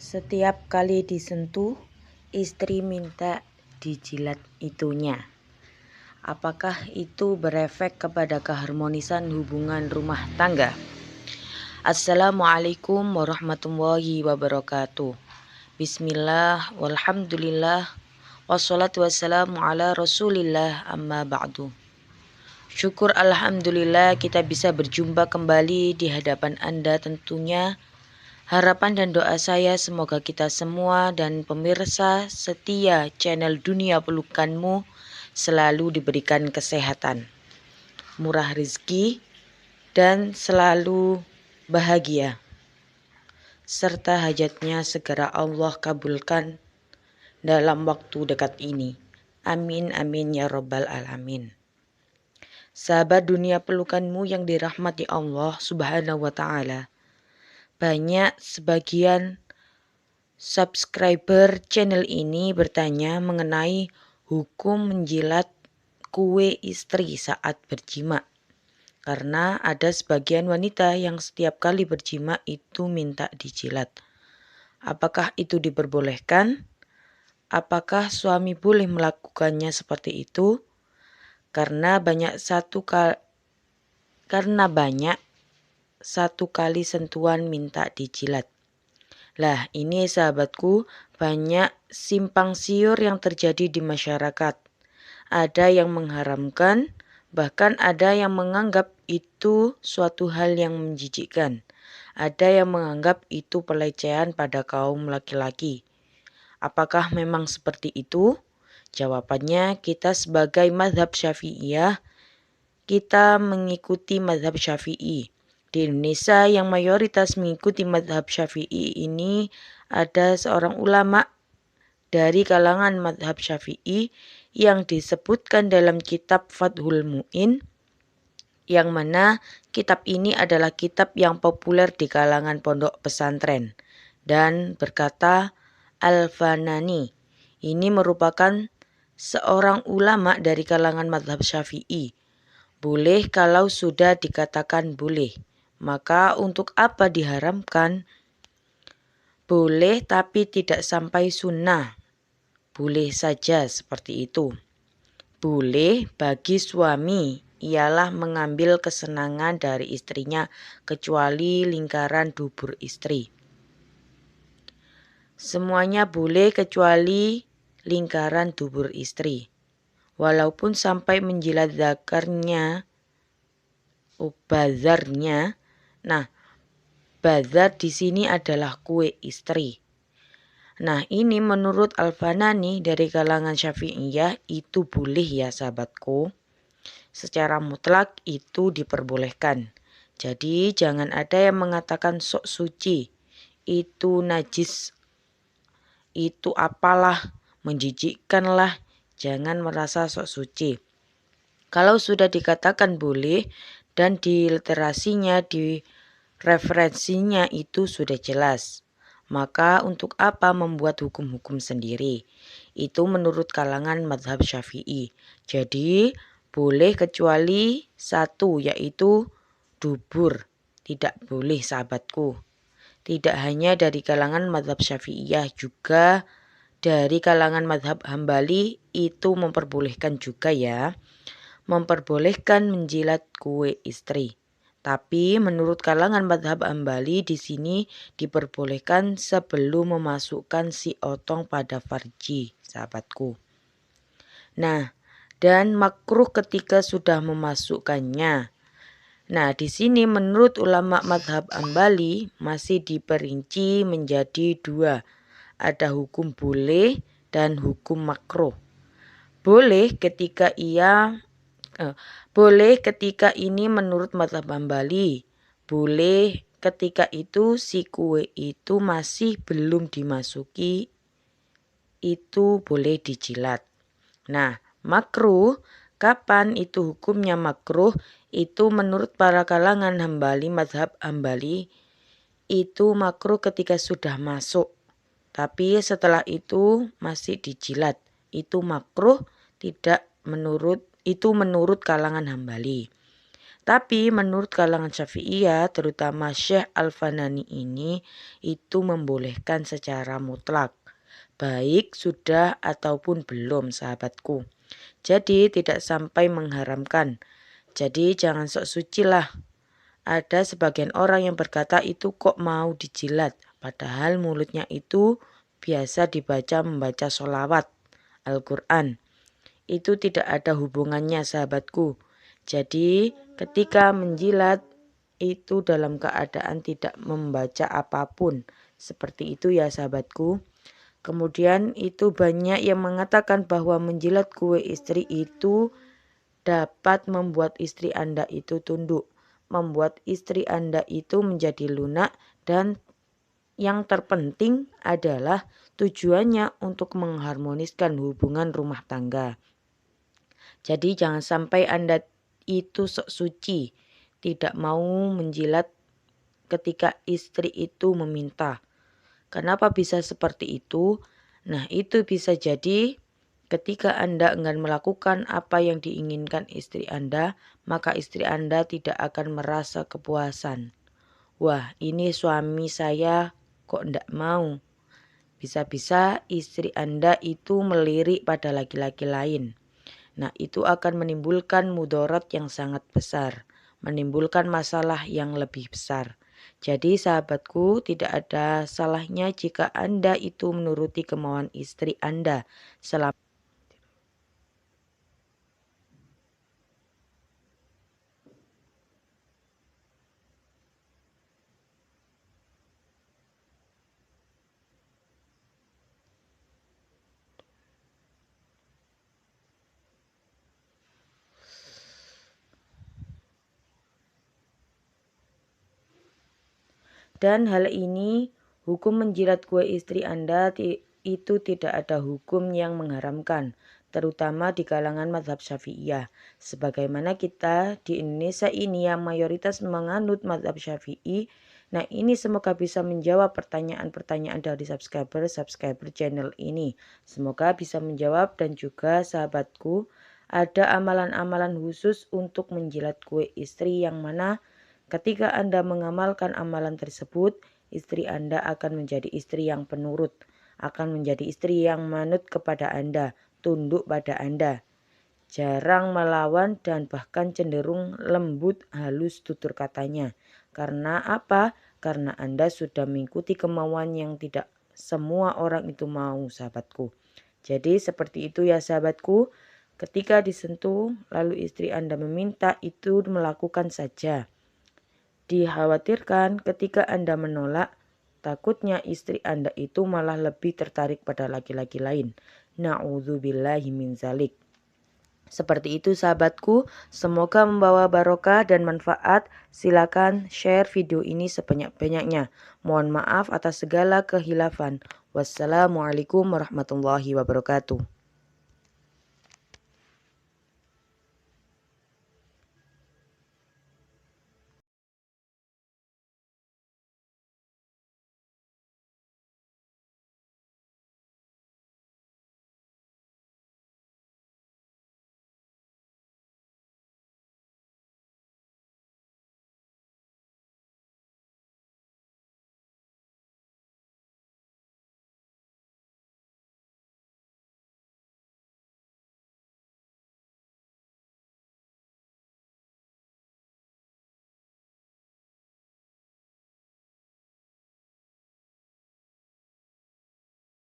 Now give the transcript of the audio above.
Setiap kali disentuh, istri minta dijilat itunya. Apakah itu berefek kepada keharmonisan hubungan rumah tangga? Assalamualaikum warahmatullahi wabarakatuh. Bismillah, walhamdulillah, wassalatu wassalamu ala rasulillah, amma ba'du. Syukur alhamdulillah kita bisa berjumpa kembali di hadapan Anda tentunya. Harapan dan doa saya semoga kita semua dan pemirsa setia channel Dunia Pelukanmu selalu diberikan kesehatan, murah rezeki, dan selalu bahagia. Serta hajatnya segera Allah kabulkan dalam waktu dekat ini. Amin amin ya rabbal alamin. Sahabat Dunia Pelukanmu yang dirahmati Allah Subhanahu wa ta'ala. Banyak sebagian subscriber channel ini bertanya mengenai hukum menjilat kue istri saat berjima. Karena ada sebagian wanita yang setiap kali berjima itu minta dijilat. Apakah itu diperbolehkan? Apakah suami boleh melakukannya seperti itu? Karena banyak satu kali sentuhan minta dijilat. Lah ini sahabatku, banyak simpang siur yang terjadi di masyarakat. Ada yang mengharamkan, bahkan ada yang menganggap itu suatu hal yang menjijikkan. Ada yang menganggap itu pelecehan pada kaum laki-laki. Apakah memang seperti itu? Jawabannya, kita sebagai mazhab Syafi'iyah, kita mengikuti mazhab Syafi'i. Di Indonesia yang mayoritas mengikuti mazhab Syafi'i ini ada seorang ulama dari kalangan mazhab Syafi'i yang disebutkan dalam kitab Fathul Mu'in, yang mana kitab ini adalah kitab yang populer di kalangan pondok pesantren, dan berkata Al-Fanani ini merupakan seorang ulama dari kalangan mazhab Syafi'i. Boleh kalau sudah dikatakan boleh. Maka untuk apa diharamkan? Boleh tapi tidak sampai sunnah. Boleh saja seperti itu. Boleh bagi suami ialah mengambil kesenangan dari istrinya kecuali lingkaran dubur istri. Semuanya boleh kecuali lingkaran dubur istri. Walaupun sampai menjilat zakarnya, bazarnya. Nah, bazar di sini adalah kue istri. Nah, ini menurut Al-Fanani dari kalangan Syafi'iyah itu boleh ya sahabatku. Secara mutlak itu diperbolehkan. Jadi jangan ada yang mengatakan sok suci, itu najis, itu apalah, menjijikkanlah. Jangan merasa sok suci. Kalau sudah dikatakan boleh dan di literasinya, di referensinya itu sudah jelas, maka untuk apa membuat hukum-hukum sendiri? Itu menurut kalangan mazhab Syafi'i. Jadi boleh kecuali satu, yaitu dubur. Tidak boleh sahabatku. Tidak hanya dari kalangan mazhab Syafi'iyah, juga dari kalangan mazhab Hambali itu memperbolehkan juga ya. Memperbolehkan menjilat kue istri. Tapi menurut kalangan mazhab Hambali di sini diperbolehkan sebelum memasukkan si otong pada farji, sahabatku. Nah, dan makruh ketika sudah memasukkannya. Nah, di sini menurut ulama mazhab Hambali masih diperinci menjadi dua. Ada hukum boleh dan hukum makruh. Boleh ketika ini menurut mazhab Hambali. Boleh ketika itu si kue itu masih belum dimasuki, itu boleh dijilat. Nah, makruh, kapan itu hukumnya makruh? Itu menurut para kalangan Hambali, mazhab Hambali, itu makruh ketika sudah masuk. Tapi setelah itu masih dijilat. Itu makruh, tidak menurut kalangan Hambali. Tapi menurut kalangan Syafi'iyah, terutama Syekh Al-Fanani ini, itu membolehkan secara mutlak, baik sudah ataupun belum sahabatku. Jadi tidak sampai mengharamkan. Jadi jangan sok suci lah. Ada sebagian orang yang berkata itu kok mau dijilat, padahal mulutnya itu biasa membaca sholawat Al-Quran. Itu tidak ada hubungannya sahabatku. Jadi ketika menjilat itu dalam keadaan tidak membaca apapun. Seperti itu ya sahabatku. Kemudian itu banyak yang mengatakan bahwa menjilat kue istri itu dapat membuat istri Anda itu tunduk. Membuat istri Anda itu menjadi lunak, dan yang terpenting adalah tujuannya untuk mengharmoniskan hubungan rumah tangga. Jadi jangan sampai Anda itu sok suci, tidak mau menjilat ketika istri itu meminta. Kenapa bisa seperti itu? Nah, itu bisa jadi ketika Anda enggan melakukan apa yang diinginkan istri Anda, maka istri Anda tidak akan merasa kepuasan. Wah, ini suami saya kok ndak mau. Bisa-bisa istri Anda itu melirik pada laki-laki lain. Nah, itu akan menimbulkan mudarat yang sangat besar, menimbulkan masalah yang lebih besar. Jadi sahabatku, tidak ada salahnya jika Anda itu menuruti kemauan istri Anda selama dan hal ini hukum menjilat kue istri Anda itu tidak ada hukum yang mengharamkan, terutama di kalangan mazhab Syafi'iyah. Sebagaimana kita di Indonesia ini yang mayoritas menganut mazhab Syafi'i. Nah, ini semoga bisa menjawab pertanyaan-pertanyaan dari subscriber channel ini. Semoga bisa menjawab, dan juga sahabatku, ada amalan-amalan khusus untuk menjilat kue istri yang mana ketika Anda mengamalkan amalan tersebut, istri Anda akan menjadi istri yang penurut, akan menjadi istri yang manut kepada Anda, tunduk pada Anda, jarang melawan, dan bahkan cenderung lembut halus tutur katanya. Karena apa? Karena Anda sudah mengikuti kemauan yang tidak semua orang itu mau, sahabatku. Jadi seperti itu ya sahabatku. Ketika disentuh lalu istri Anda meminta, itu melakukan saja. Dikhawatirkan ketika Anda menolak, takutnya istri Anda itu malah lebih tertarik pada laki-laki lain. Na'udzubillahi min zalik. Seperti itu sahabatku, semoga membawa barokah dan manfaat. Silakan share video ini sebanyak-banyaknya. Mohon maaf atas segala kehilafan. Wassalamualaikum warahmatullahi wabarakatuh.